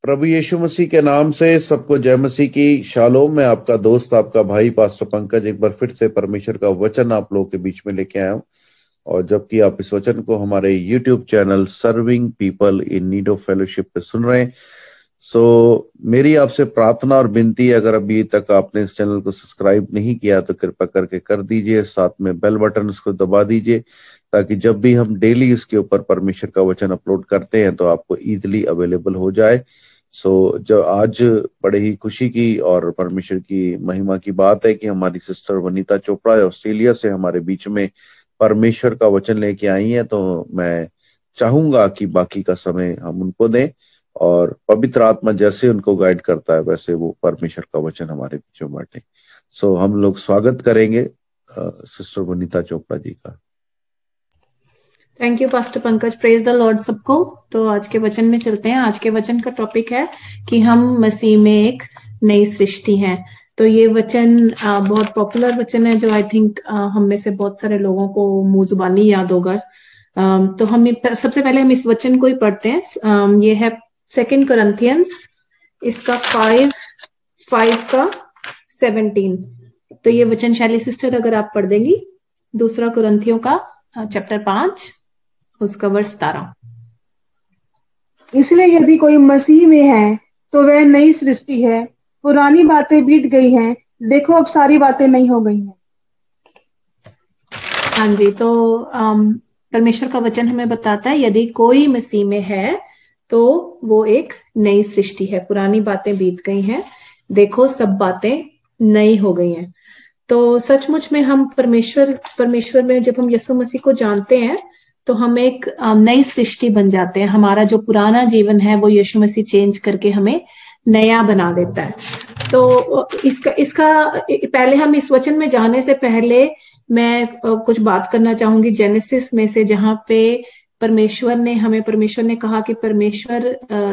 प्रभु यीशु मसीह के नाम से सबको जय मसीह की शालोम। मैं आपका दोस्त, आपका भाई पास्टर पंकज एक बार फिर से परमेश्वर का वचन आप लोगों के बीच में लेके आया हूं। और जबकि आप इस वचन को हमारे YouTube channel serving people in need of fellowship पे सुन रहे हैं, सो मेरी आपसे प्रार्थना और विनती है, अगर अभी तक आपने इस चैनल को सब्सक्राइब नहीं किया तो कृपया करके कर दीजिए। साथ में बेल बटन उसको दबा दीजिए ताकि जब भी हम डेली इसके ऊपर परमेश्वर का वचन अपलोड करते हैं तो आपको इजीली अवेलेबल हो जाए। सो जो आज बड़े ही खुशी की और परमेश्वर की महिमा की बात है कि हमारी सिस्टर वनीता चोपड़ा ऑस्ट्रेलिया से हमारे बीच में परमेश्वर का वचन लेके आई हैं। तो मैं चाहूंगा कि बाकी का समय हम उनको दें और पवित्र आत्मा जैसे उनको गाइड करता है वैसे वो परमेश्वर का वचन हमारे बीच में बांटे। सो हम लोग स्वागत करेंगे सिस्टर वनीता चोपड़ा जी का। Thank you pastor Pankaj. Praise the Lord सबको। तो आज के वचन में चलते हैं। आज के वचन का टॉपिक है कि हम मसीह में एक नई सृष्टि हैं। तो ये वचन बहुत पॉपुलर वचन है जो आई थिंक हम में से बहुत सारे लोगों को मुंह जुबानी याद होगा। तो हम सबसे पहले हम इस वचन को ही पढ़ते हैं। ये है 2 Corinthians, इसका 5 का 17। तो ये वचन शैली सिस्टर अगर आप पढ़ देंगी, 2 कुरिन्थियों का चैप्टर 5 उसका वर्ष 17। इसलिए यदि कोई मसीह में है तो वह नई सृष्टि है, पुरानी बातें बीत गई हैं, देखो अब सारी बातें नई हो गई हैं। हाँ जी। तो परमेश्वर का वचन हमें बताता है यदि कोई मसीह में है तो वो एक नई सृष्टि है, पुरानी बातें बीत गई हैं, देखो सब बातें नई हो गई हैं। तो सचमुच में हम परमेश्वर में जब हम यीशु मसीह को जानते हैं तो हम एक नई सृष्टि बन जाते हैं। हमारा जो पुराना जीवन है वो यीशु मसीह चेंज करके हमें नया बना देता है। तो इसका पहले हम इस वचन में जाने से पहले मैं कुछ बात करना चाहूंगी जेनेसिस में से, जहां पे परमेश्वर ने कहा कि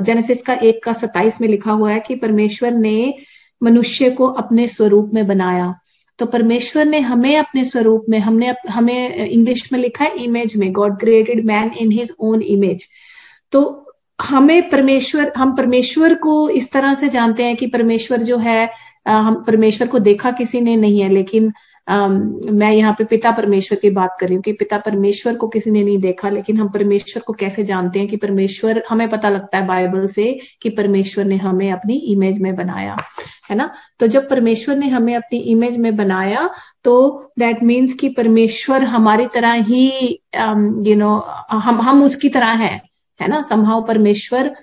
जेनेसिस का 1:27 में लिखा हुआ है कि परमेश्वर ने मनुष्य को अपने स्वरूप में बनाया। तो परमेश्वर ने हमें अपने स्वरूप में, हमें इंग्लिश में लिखा है इमेज में, God created man in his own image. तो हम परमेश्वर को इस तरह से जानते हैं कि परमेश्वर जो है, हम परमेश्वर को देखा किसी ने नहीं है, लेकिन मैं यहाँ पे पिता परमेश्वर की बात कर रही हूँ कि पिता परमेश्वर को किसी ने नहीं देखा, लेकिन हम परमेश्वर को कैसे जानते हैं कि परमेश्वर, हमें पता लगता है बाइबल से कि परमेश्वर ने हमें अपनी इमेज में बनाया है ना। तो जब परमेश्वर ने हमें अपनी इमेज में बनाया तो दैट मीन्स कि परमेश्वर हमारी तरह ही हम उसकी तरह है ना। समहाउ परमेश्वर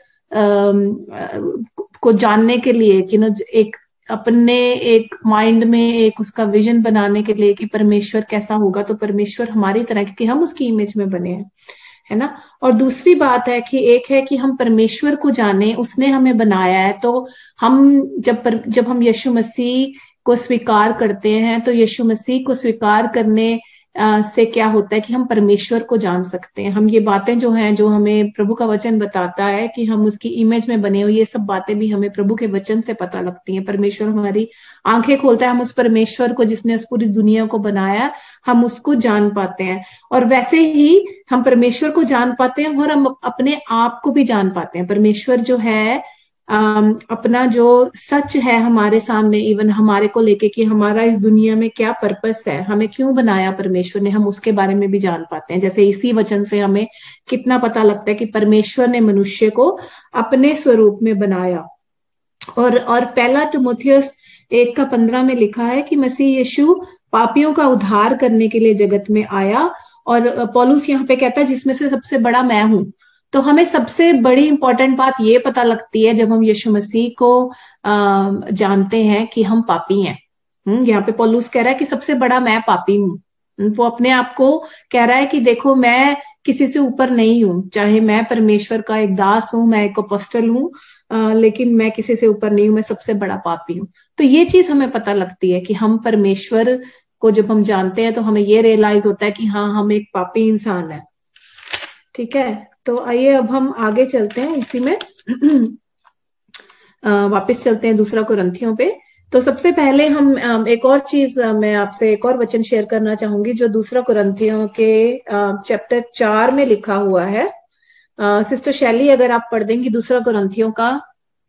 को जानने के लिए एक अपने एक माइंड में एक उसका विजन बनाने के लिए कि परमेश्वर कैसा होगा, तो परमेश्वर हमारी तरह, क्योंकि हम उसकी इमेज में बने हैं, है ना। और दूसरी बात है कि एक है कि हम परमेश्वर को जाने, उसने हमें बनाया है। तो हम जब हम यीशु मसीह को स्वीकार करते हैं तो यीशु मसीह को स्वीकार करने से क्या होता है कि हम परमेश्वर को जान सकते हैं। हम ये बातें जो हैं, जो हमें प्रभु का वचन बताता है कि हम उसकी इमेज में बने हो, ये सब बातें भी हमें प्रभु के वचन से पता लगती हैं। परमेश्वर हमारी आंखें खोलता है, हम उस परमेश्वर को जिसने उस पूरी दुनिया को बनाया, हम उसको जान पाते हैं। और वैसे ही हम परमेश्वर को जान पाते हैं और हम अपने आप को भी जान पाते हैं। परमेश्वर जो है अपना जो सच है हमारे सामने, इवन हमारे को लेके कि हमारा इस दुनिया में क्या पर्पस है, हमें क्यों बनाया परमेश्वर ने, हम उसके बारे में भी जान पाते हैं। जैसे इसी वचन से हमें कितना पता लगता है कि परमेश्वर ने मनुष्य को अपने स्वरूप में बनाया। और 1 तिमुथियुस 1:15 में लिखा है कि मसीह यीशु पापियों का उद्धार करने के लिए जगत में आया। और पौलुस यहाँ पे कहता है जिसमें से सबसे बड़ा मैं हूं। तो हमें सबसे बड़ी इंपॉर्टेंट बात ये पता लगती है जब हम यीशु मसीह को जानते हैं कि हम पापी हैं। यहाँ पे पौलुस कह रहा है कि सबसे बड़ा मैं पापी हूँ। वो अपने आप को कह रहा है कि देखो मैं किसी से ऊपर नहीं हूँ, चाहे मैं परमेश्वर का एक दास हूँ, मैं एक अपोस्टल हूँ, लेकिन मैं किसी से ऊपर नहीं हूँ, मैं सबसे बड़ा पापी हूँ। तो ये चीज हमें पता लगती है कि हम परमेश्वर को जब हम जानते हैं तो हमें ये रियलाइज होता है कि हाँ, हम एक पापी इंसान है। ठीक है। तो आइए अब हम आगे चलते हैं इसी में वापस चलते हैं 2 कुरिन्थियों पे। तो सबसे पहले हम एक और चीज, मैं आपसे एक और वचन शेयर करना चाहूंगी जो 2 कुरिन्थियों के चैप्टर 4 में लिखा हुआ है। सिस्टर शैली अगर आप पढ़ देंगी 2 कुरिन्थियों का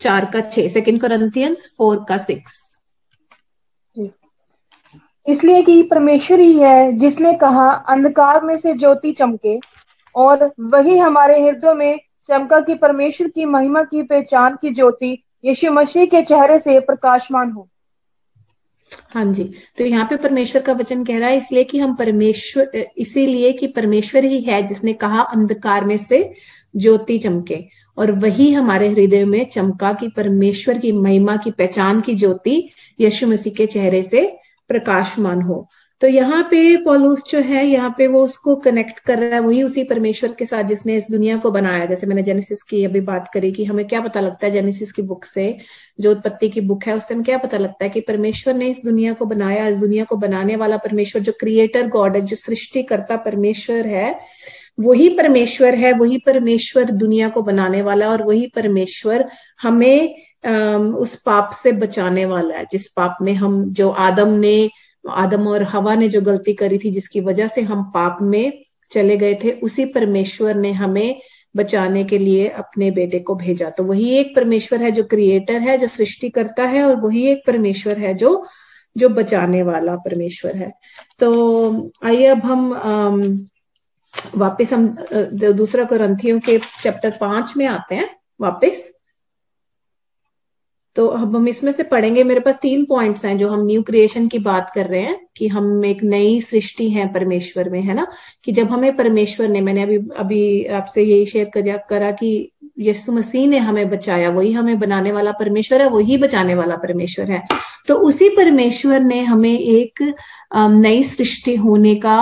4:6, 2 Corinthians 4:6। इसलिए कि परमेश्वर ही है जिसने कहा अंधकार में से ज्योति चमके, और वही हमारे हृदयों में चमका कि परमेश्वर की महिमा की पहचान की ज्योति यीशु मसीह के चेहरे से प्रकाशमान हो। हाँ जी, तो यहाँ पे परमेश्वर का वचन कह रहा है इसीलिए कि परमेश्वर ही है जिसने कहा अंधकार में से ज्योति चमके, और वही हमारे हृदय में चमका कि परमेश्वर की महिमा की पहचान की ज्योति यीशु मसीह के चेहरे से प्रकाशमान हो। तो यहाँ पे पौलुस जो है, यहाँ पे वो उसको कनेक्ट कर रहा है वही उसी परमेश्वर के साथ जिसने इस दुनिया को बनाया। जैसे मैंने जेनेसिस की अभी बात करी कि हमें क्या पता लगता है जेनेसिस की बुक से, जो उत्पत्ति की बुक है, उससे हमें क्या पता लगता है कि परमेश्वर ने इस दुनिया को बनाया। इस दुनिया को बनाने वाला परमेश्वर, जो क्रिएटर गॉड है, जो सृष्टिकर्ता परमेश्वर है, वही परमेश्वर दुनिया को बनाने वाला, और वही परमेश्वर हमें उस पाप से बचाने वाला है, जिस पाप में हम, जो आदम और हवा ने जो गलती करी थी, जिसकी वजह से हम पाप में चले गए थे, उसी परमेश्वर ने हमें बचाने के लिए अपने बेटे को भेजा। तो वही एक परमेश्वर है जो क्रिएटर है, जो सृष्टि करता है, और वही एक परमेश्वर है जो बचाने वाला परमेश्वर है। तो आइए अब हम वापस हम 2 कुरिन्थियों के चैप्टर 5 में आते हैं वापस। तो अब हम इसमें से पढ़ेंगे। मेरे पास 3 पॉइंट्स हैं जो हम न्यू क्रिएशन की बात कर रहे हैं, कि हम एक नई सृष्टि है परमेश्वर में, है ना। कि जब हमें परमेश्वर ने, मैंने अभी आपसे यही शेयर करा कि यीशु मसीह ने हमें बचाया, वही हमें बनाने वाला परमेश्वर है, वही बचाने वाला परमेश्वर है। तो उसी परमेश्वर ने हमें एक नई सृष्टि होने का,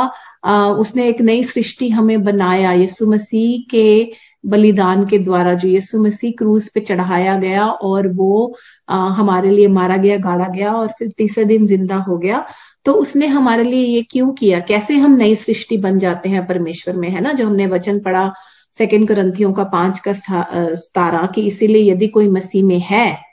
उसने एक नई सृष्टि हमें बनाया यीशु मसीह के बलिदान के द्वारा, जो यीशु मसीह क्रूस पे चढ़ाया गया और वो हमारे लिए मारा गया, गाड़ा गया, और फिर तीसरे दिन जिंदा हो गया। तो उसने हमारे लिए ये क्यों किया, कैसे हम नई सृष्टि बन जाते हैं परमेश्वर में, है ना। जो हमने वचन पढ़ा 2 कुरिन्थियों का 5:17 कि इसीलिए यदि कोई मसीह में है,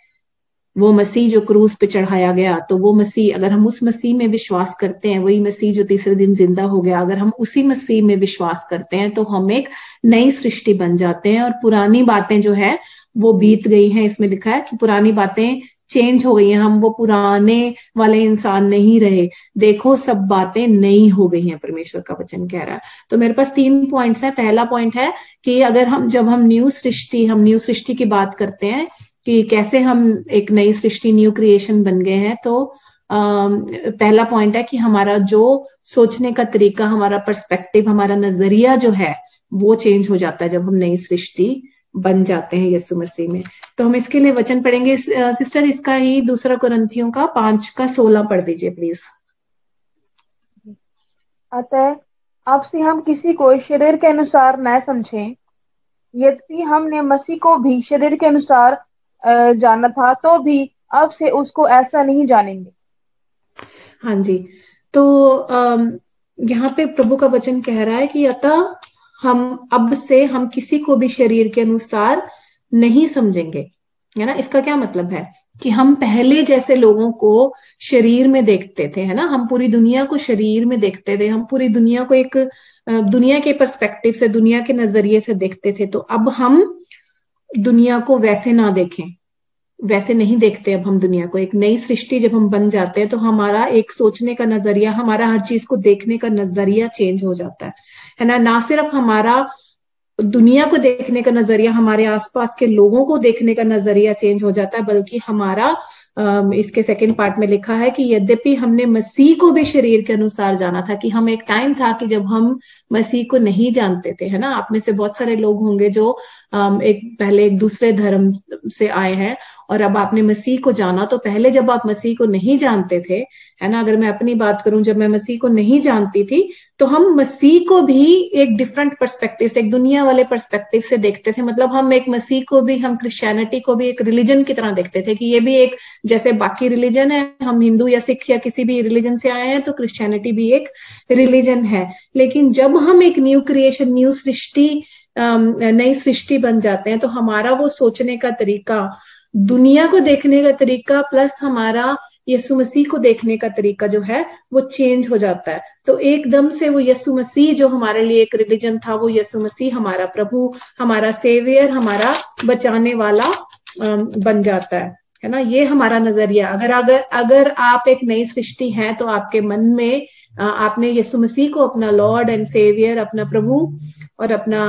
वो मसीह जो क्रूस पे चढ़ाया गया, तो वो मसीह, अगर हम उस मसीह में विश्वास करते हैं, वही मसीह जो तीसरे दिन जिंदा हो गया, अगर हम उसी मसीह में विश्वास करते हैं, तो हम एक नई सृष्टि बन जाते हैं। और पुरानी बातें जो है वो बीत गई हैं। इसमें लिखा है कि पुरानी बातें चेंज हो गई हैं, हम वो पुराने वाले इंसान नहीं रहे, देखो सब बातें नई हो गई हैं, परमेश्वर का वचन कह रहा है। तो मेरे पास 3 पॉइंट्स हैं। पहला पॉइंट है कि जब हम न्यू सृष्टि की बात करते हैं कि कैसे हम एक नई सृष्टि, न्यू क्रिएशन बन गए हैं, तो पहला पॉइंट है कि हमारा जो सोचने का तरीका, हमारा पर्सपेक्टिव, हमारा नजरिया जो है वो चेंज हो जाता है जब हम नई सृष्टि बन जाते हैं यीशु मसीह में। तो हम इसके लिए वचन पढ़ेंगे। सिस्टर इसका ही 2 कुरिन्थियों का 5:16 पढ़ दीजिए प्लीज। अतः आपसे हम किसी को शरीर के अनुसार न समझें, यद्यपि हमने मसीह को भी शरीर के अनुसार जाना था, तो भी अब से उसको ऐसा नहीं जानेंगे। हाँ जी, तो यहाँ पे प्रभु का वचन कह रहा है कि अतः अब से हम किसी को भी शरीर के अनुसार नहीं समझेंगे, है ना। इसका क्या मतलब है कि हम पहले जैसे लोगों को शरीर में देखते थे, है ना। हम पूरी दुनिया को शरीर में देखते थे, हम पूरी दुनिया को एक दुनिया के पर्सपेक्टिव से, दुनिया के नजरिए से देखते थे। तो अब हम दुनिया को वैसे ना देखें, वैसे नहीं देखते अब हम दुनिया को। एक नई सृष्टि जब हम बन जाते हैं तो हमारा एक सोचने का नजरिया, हमारा हर चीज को देखने का नजरिया चेंज हो जाता है ना। ना सिर्फ हमारा दुनिया को देखने का नजरिया, हमारे आसपास के लोगों को देखने का नजरिया चेंज हो जाता है, बल्कि हमारा इसके 2nd पार्ट में लिखा है कि यद्यपि हमने मसीह को भी शरीर के अनुसार जाना था, कि हम एक टाइम था कि जब हम मसीह को नहीं जानते थे, है ना। आप में से बहुत सारे लोग होंगे जो पहले एक दूसरे धर्म से आए हैं और अब आपने मसीह को जाना। तो पहले जब आप मसीह को नहीं जानते थे, है ना, अगर मैं अपनी बात करूं, जब मैं मसीह को नहीं जानती थी तो हम मसीह को भी एक डिफरेंट पर्सपेक्टिव से, एक दुनिया वाले पर्सपेक्टिव से देखते थे। मतलब हम एक मसीह को भी, हम क्रिश्चियनिटी को भी एक रिलीजन की तरह देखते थे कि ये भी एक, जैसे बाकी रिलीजन है, हम हिंदू या सिख या किसी भी रिलीजन से आए हैं, तो क्रिश्चियनिटी भी एक रिलीजन है। लेकिन जब हम एक न्यू क्रिएशन, न्यू सृष्टि, नई सृष्टि बन जाते हैं, तो हमारा वो सोचने का तरीका, दुनिया को देखने का तरीका, प्लस हमारा यीशु मसीह को देखने का तरीका जो है वो चेंज हो जाता है। तो एकदम से वो यीशु मसीह जो हमारे लिए एक रिलीजन था, वो यीशु मसीह हमारा प्रभु, हमारा सेवियर, हमारा बचाने वाला बन जाता है ना। ये हमारा नजरिया। अगर आप एक नई सृष्टि हैं तो आपके मन में आपने यीशु मसीह को अपना लॉर्ड एंड सेवियर, अपना प्रभु और अपना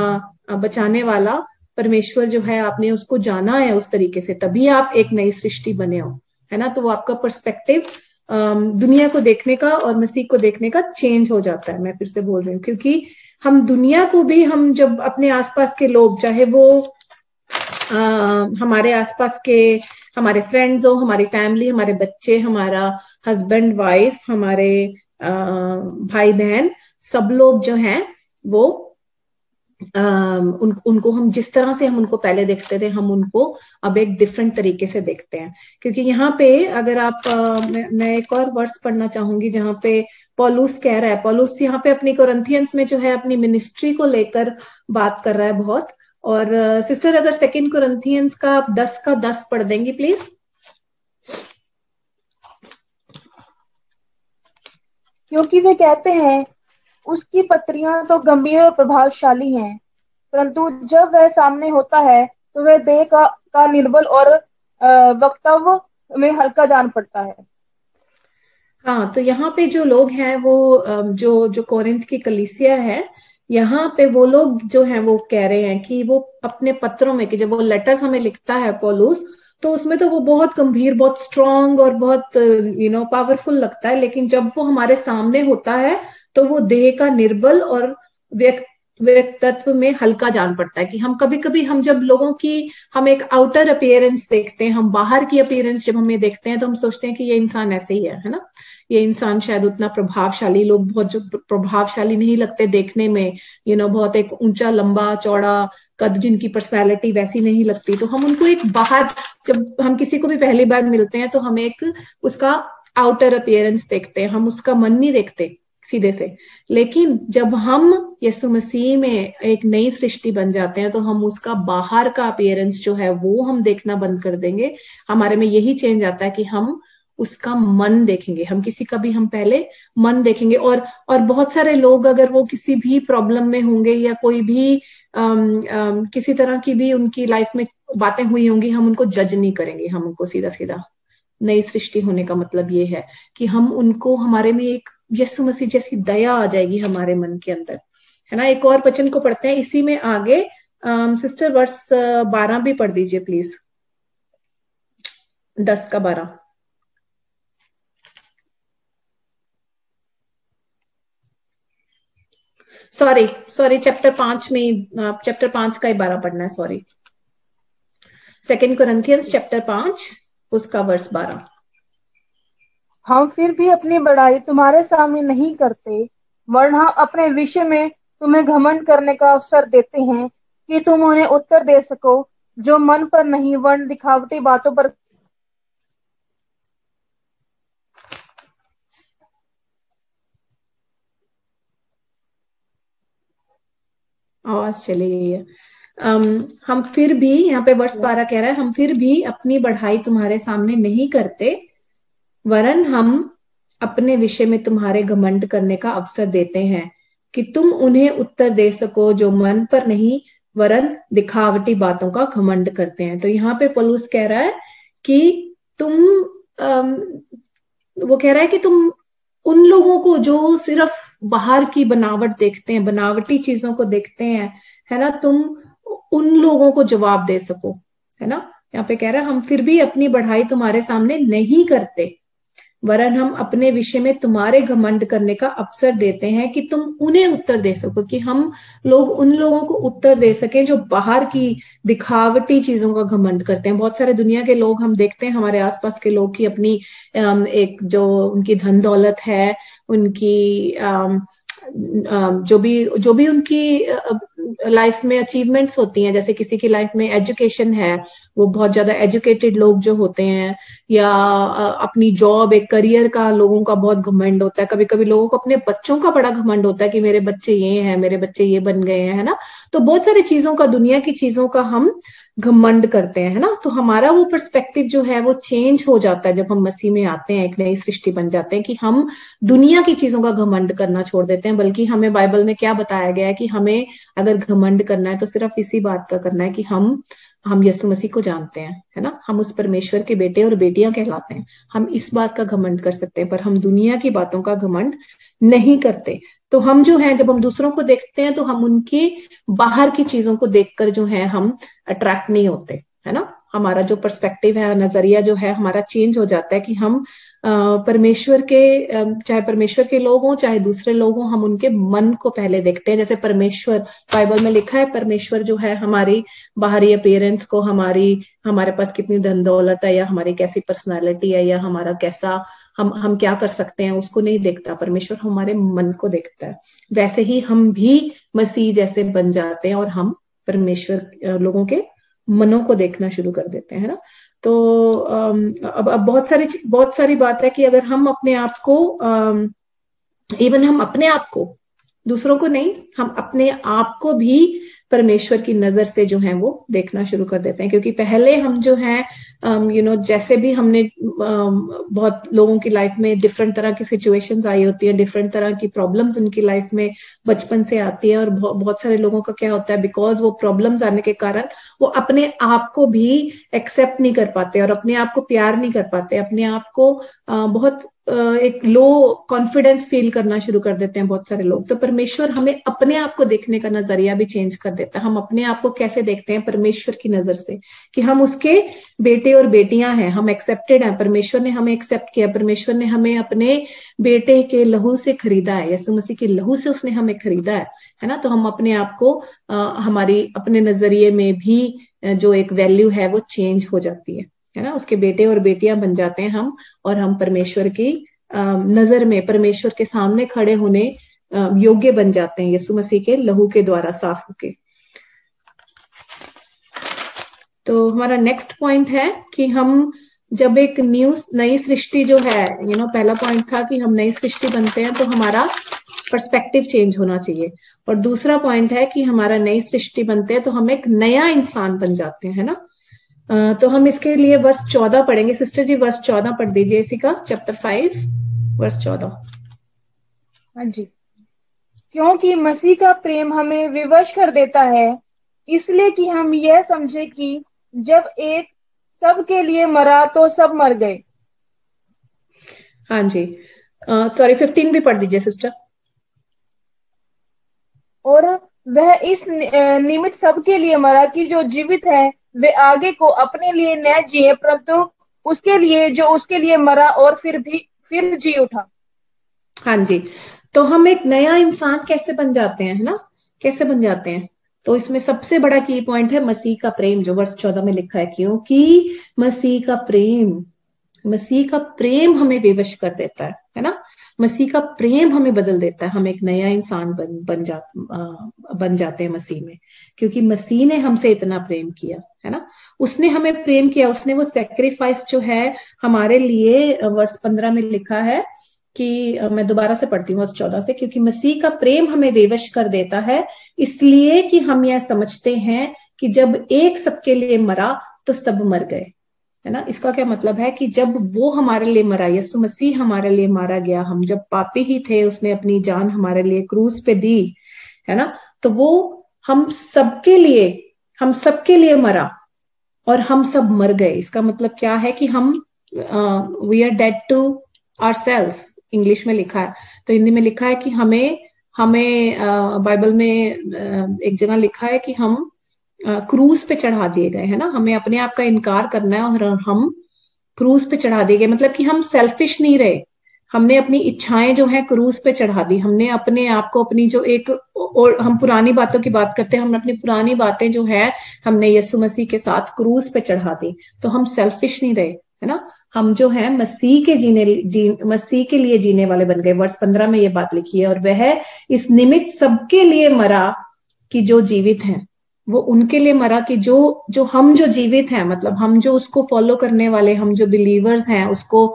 बचाने वाला परमेश्वर जो है, आपने उसको जाना है उस तरीके से, तभी आप एक नई सृष्टि बने हो, है ना। तो वो आपका पर्सपेक्टिव दुनिया को देखने का और मसीह को देखने का चेंज हो जाता है। मैं फिर से बोल रही हूँ, क्योंकि हम दुनिया को भी, हम जब अपने आसपास के लोग, चाहे वो हमारे आसपास के हमारे फ्रेंड्स हो, हमारी फैमिली, हमारे बच्चे, हमारा हस्बैंड वाइफ, हमारे भाई बहन, सब लोग जो हैं वो उनको हम जिस तरह से हम उनको पहले देखते थे, हम उनको अब एक डिफरेंट तरीके से देखते हैं। क्योंकि यहाँ पे अगर आप मैं एक और वर्स पढ़ना चाहूंगी जहाँ पे पौलुस कह रहा है, पौलुस यहाँ पे अपनी कोरिन्थियंस में जो है अपनी मिनिस्ट्री को लेकर बात कर रहा है बहुत। और सिस्टर अगर 2 कोरिन्थियंस का 10 का 10 पढ़ देंगी प्लीज। क्योंकि वे कहते हैं उसकी पत्रियां तो गंभीर और प्रभावशाली हैं, परंतु जब वह सामने होता है तो वह देह का निर्बल और वक्तव्य में हल्का जान पड़ता है। हाँ, तो यहाँ पे जो लोग हैं वो जो कोरिन्थ की कलीसिया है, यहाँ पे वो लोग जो हैं वो कह रहे हैं कि वो अपने पत्रों में, कि जब वो लेटर्स हमें लिखता है पौलुस, तो उसमें तो वो बहुत गंभीर, बहुत स्ट्रांग और बहुत पावरफुल लगता है, लेकिन जब वो हमारे सामने होता है तो वो देह का निर्बल और व्यक्तित्व में हल्का जान पड़ता है। कि हम कभी कभी हम जब लोगों की हम एक आउटर अपीयरेंस देखते हैं, हम बाहर की अपीयरेंस जब हमें देखते हैं तो हम सोचते हैं कि ये इंसान ऐसे ही है ना, ये इंसान शायद उतना प्रभावशाली, लोग बहुत जो प्रभावशाली नहीं लगते देखने में, बहुत एक ऊंचा लंबा चौड़ा कद, जिनकी पर्सनैलिटी वैसी नहीं लगती, तो हम उनको एक बाहर, जब हम किसी को भी पहली बार मिलते हैं तो हम एक उसका आउटर अपीयरेंस देखते हैं, हम उसका मन नहीं देखते सीधे से। लेकिन जब हम यीशु मसीह में एक नई सृष्टि बन जाते हैं तो हम उसका बाहर का अपीयरेंस जो है वो हम देखना बंद कर देंगे। हमारे में यही चेंज आता है कि हम उसका मन देखेंगे। हम किसी का भी हम पहले मन देखेंगे। और बहुत सारे लोग अगर वो किसी भी प्रॉब्लम में होंगे या कोई भी किसी तरह की भी उनकी लाइफ में बातें हुई होंगी, हम उनको जज नहीं करेंगे, हम उनको सीधा सीधा। नई सृष्टि होने का मतलब ये है कि हम उनको, हमारे में एक यीशु मसीह जैसी दया आ जाएगी हमारे मन के अंदर, है ना। एक और वचन को पढ़ते हैं इसी में आगे। सिस्टर वर्स 12 भी पढ़ दीजिए प्लीज, 10 का 12। सॉरी चैप्टर 5 में, चैप्टर 5 का ही 12 पढ़ना है, सॉरी। 2 कोरिन्थियंस चैप्टर 5 उसका वर्स 12। हम फिर भी अपनी बड़ाई तुम्हारे सामने नहीं करते, वरना अपने विषय में तुम्हें घमंड करने का अवसर देते हैं कि तुम उन्हें उत्तर दे सको जो मन पर नहीं वर्ण दिखावटी बातों पर। आवाज चली गई है। हम फिर भी, यहाँ पे वर्ष 12 कह रहा है, हम फिर भी अपनी बढ़ाई तुम्हारे सामने नहीं करते, वरन हम अपने विषय में तुम्हारे घमंड करने का अवसर देते हैं कि तुम उन्हें उत्तर दे सको जो मन पर नहीं वरन दिखावटी बातों का घमंड करते हैं। तो यहाँ पे पौलुस कह रहा है कि वो कह रहा है कि तुम उन लोगों को जो सिर्फ बाहर की बनावट देखते हैं, बनावटी चीजों को देखते हैं, है ना, तुम उन लोगों को जवाब दे सको, है ना। यहाँ पे कह रहा है हम फिर भी अपनी बढ़ाई तुम्हारे सामने नहीं करते, वरन हम अपने विषय में तुम्हारे घमंड करने का अवसर देते हैं कि तुम उन्हें उत्तर दे सको, कि हम लोग उन लोगों को उत्तर दे सकें जो बाहर की दिखावटी चीजों का घमंड करते हैं। बहुत सारे दुनिया के लोग हम देखते हैं, हमारे आसपास के लोग की अपनी एक जो उनकी धन दौलत है, उनकी जो भी उनकी लाइफ में अचीवमेंट्स होती हैं, जैसे किसी की लाइफ में एजुकेशन है, वो बहुत ज्यादा एजुकेटेड लोग जो होते हैं, या अपनी जॉब, एक करियर का लोगों का बहुत घमंड होता है। कभी कभी लोगों को अपने बच्चों का बड़ा घमंड होता है कि मेरे बच्चे ये हैं, मेरे बच्चे ये बन गए हैं, है ना। तो बहुत सारी चीजों का, दुनिया की चीजों का हम घमंड करते हैं, है ना। तो हमारा वो पर्सपेक्टिव जो है वो चेंज हो जाता है जब हम मसीह में आते हैं, एक नई सृष्टि बन जाते हैं, कि हम दुनिया की चीजों का घमंड करना छोड़ देते हैं। बल्कि हमें बाइबल में क्या बताया गया है कि हमें अगर घमंड करना है तो सिर्फ इसी बात का करना है कि हम हम यीशु मसीह को जानते हैं, है ना, हम उस परमेश्वर के बेटे और बेटियां कहलाते हैं, हम इस बात का घमंड कर सकते हैं, पर हम दुनिया की बातों का घमंड नहीं करते। तो हम जो है, जब हम दूसरों को देखते हैं तो हम उनकी बाहर की चीजों को देखकर जो है हम अट्रैक्ट नहीं होते, है ना, हमारा जो पर्सपेक्टिव है, नजरिया जो है हमारा चेंज हो जाता है कि हम परमेश्वर के, चाहे परमेश्वर के लोग हों चाहे दूसरे लोग हों, हम उनके मन को पहले देखते हैं। जैसे परमेश्वर, बाइबल में लिखा है, परमेश्वर जो है हमारी बाहरी अपीयरेंस को, हमारे पास कितनी धन दौलत है या हमारी कैसी पर्सनालिटी है या हमारा कैसा हम क्या कर सकते हैं, उसको नहीं देखता। परमेश्वर हमारे मन को देखता है। वैसे ही हम भी मसीह जैसे बन जाते हैं और हम परमेश्वर लोगों के मनों को देखना शुरू कर देते हैं, है ना। तो अब बहुत सारी बात है कि अगर हम अपने आप को, इवन हम अपने आप को, दूसरों को नहीं, हम अपने आप को भी परमेश्वर की नजर से जो है वो देखना शुरू कर देते हैं। क्योंकि पहले हम जो है जैसे भी हमने बहुत लोगों की लाइफ में डिफरेंट तरह की सिचुएशंस आई होती है, डिफरेंट तरह की प्रॉब्लम्स उनकी लाइफ में बचपन से आती है, और बहुत सारे लोगों का क्या होता है, बिकॉज वो प्रॉब्लम्स आने के कारण वो अपने आप को भी एक्सेप्ट नहीं कर पाते और अपने आप को प्यार नहीं कर पाते, अपने आप को बहुत एक लो कॉन्फिडेंस फील करना शुरू कर देते हैं बहुत सारे लोग। तो परमेश्वर हमें अपने आप को देखने का नजरिया भी चेंज कर देता है। हम अपने आप को कैसे देखते हैं? परमेश्वर की नजर से, कि हम उसके बेटे और बेटियां हैं, हम एक्सेप्टेड हैं, परमेश्वर ने हमें एक्सेप्ट किया, परमेश्वर ने हमें अपने बेटे के लहू से खरीदा है, यीशु मसीह के लहू से उसने हमें खरीदा है ना। तो हम अपने आप को हमारी अपने नजरिए में भी जो एक वैल्यू है वो चेंज हो जाती है ना। उसके बेटे और बेटियां बन जाते हैं हम, और हम परमेश्वर की नजर में, परमेश्वर के सामने खड़े होने योग्य बन जाते हैं यीशु मसीह के लहू के द्वारा साफ होके। तो हमारा नेक्स्ट पॉइंट है कि हम जब एक नई सृष्टि जो है, पहला पॉइंट था कि हम नई सृष्टि बनते हैं तो हमारा पर्सपेक्टिव चेंज होना चाहिए, और दूसरा पॉइंट है कि हमारा नई सृष्टि बनते हैं तो हम एक नया इंसान बन जाते हैं, है ना। तो हम इसके लिए वर्ष 14 पढ़ेंगे। सिस्टर जी वर्ष 14 पढ़ दीजिए इसी का, चैप्टर 5 वर्ष 14। हाँ जी। क्योंकि मसीह का प्रेम हमें विवश कर देता है, इसलिए कि हम यह समझे कि जब एक सब के लिए मरा तो सब मर गए। हाँ जी, सॉरी 15 भी पढ़ दीजिए सिस्टर। और वह इस निमित्त सबके लिए मरा कि जो जीवित है वे आगे को अपने लिए न जिए, परंतु उसके लिए जो उसके लिए मरा और फिर जी उठा। हाँ जी, तो हम एक नया इंसान कैसे बन जाते हैं, है ना, कैसे बन जाते हैं? तो इसमें सबसे बड़ा की पॉइंट है मसीह का प्रेम, जो वर्ष 14 में लिखा है। क्योंकि मसीह का प्रेम हमें विवश कर देता है ना। मसीह का प्रेम हमें बदल देता है, हम एक नया इंसान बन जाते हैं मसीह में, क्योंकि मसीह ने हमसे इतना प्रेम किया, है ना। उसने हमें प्रेम किया, उसने वो सेक्रीफाइस जो है हमारे लिए, वर्ष 15 में लिखा है कि, मैं दोबारा से पढ़ती हूँ वर्ष 14 से, क्योंकि मसीह का प्रेम हमें विवश कर देता है, इसलिए कि हम यह समझते हैं कि जब एक सबके लिए मरा तो सब मर गए, है ना। इसका क्या मतलब है कि जब वो हमारे लिए मरा, यीशु मसीह हमारे लिए मारा गया, हम जब पापी ही थे, उसने अपनी जान हमारे लिए क्रूस पे दी, है ना। तो वो हम सबके लिए मरा और हम सब मर गए। इसका मतलब क्या है कि हम we are dead to ourselves, English में लिखा है। तो हिंदी में लिखा है कि हमें बाइबल में एक जगह लिखा है कि हम क्रूस पे चढ़ा दिए गए, है ना। हमें अपने आप का इनकार करना है और हम क्रूस पे चढ़ा दिए गए, मतलब कि हम सेल्फिश नहीं रहे, हमने अपनी इच्छाएं जो है क्रूस पे चढ़ा दी। हमने अपने आप को, अपनी जो एक, और हम पुरानी बातों की बात करते हैं, हमने अपनी पुरानी बातें जो है हमने यीशु मसीह के साथ क्रूस पे चढ़ा दी। तो हम सेल्फिश नहीं रहे, है ना। हम जो है मसीह के लिए जीने वाले बन गए। वर्ष 15 में ये बात लिखी है, और वह इस निमित्त सबके लिए मरा कि जो जीवित हैं, वो उनके लिए मरा कि जो हम जो जीवित हैं, मतलब हम जो उसको फॉलो करने वाले, हम जो बिलीवर्स हैं, उसको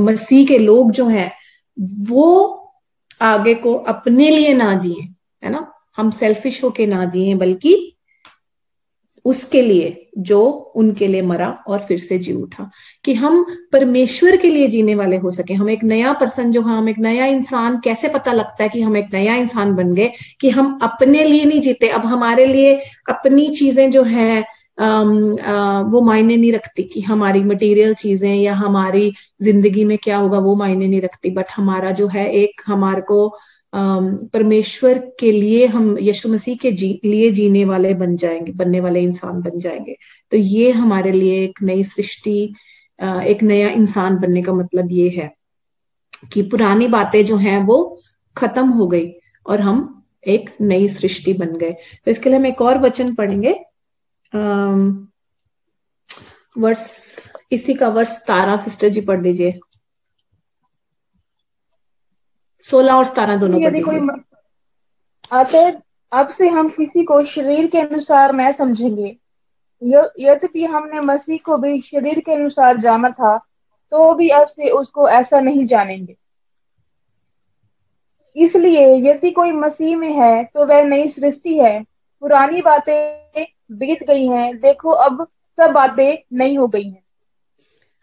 मसीह के लोग जो हैं, वो आगे को अपने लिए ना जिए, है ना। हम सेल्फिश होके ना जिए, बल्कि उसके लिए जो उनके लिए मरा और फिर से जी उठा, कि हम परमेश्वर के लिए जीने वाले हो सके। हम एक नया पर्सन जो, हम एक नया इंसान, कैसे पता लगता है कि हम एक नया इंसान बन गए? कि हम अपने लिए नहीं जीते। अब हमारे लिए अपनी चीजें जो है, वो मायने नहीं रखती कि हमारी मटेरियल चीजें या हमारी जिंदगी में क्या होगा, वो मायने नहीं रखती। बट हमारा जो है एक हमारे को परमेश्वर के लिए, हम यीशु मसीह के लिए जीने वाले बन जाएंगे, बनने वाले इंसान बन जाएंगे। तो ये हमारे लिए एक नई सृष्टि, एक नया इंसान बनने का मतलब ये है कि पुरानी बातें जो हैं वो खत्म हो गई और हम एक नई सृष्टि बन गए। तो इसके लिए हम एक और वचन पढ़ेंगे, वर्ष, इसी का वर्ष 17 सिस्टर जी पढ़ दीजिए। 16 और 17 दोनों पढ़ दीजिए। अतः अब से हम किसी को शरीर के अनुसार न समझेंगे, यद्यपि हमने मसीह को भी शरीर के अनुसार जाना था, तो भी अब से उसको ऐसा नहीं जानेंगे। इसलिए यदि कोई मसीह में है तो वह नई सृष्टि है, पुरानी बातें बीत गई हैं, देखो अब सब बातें नई हो गई हैं।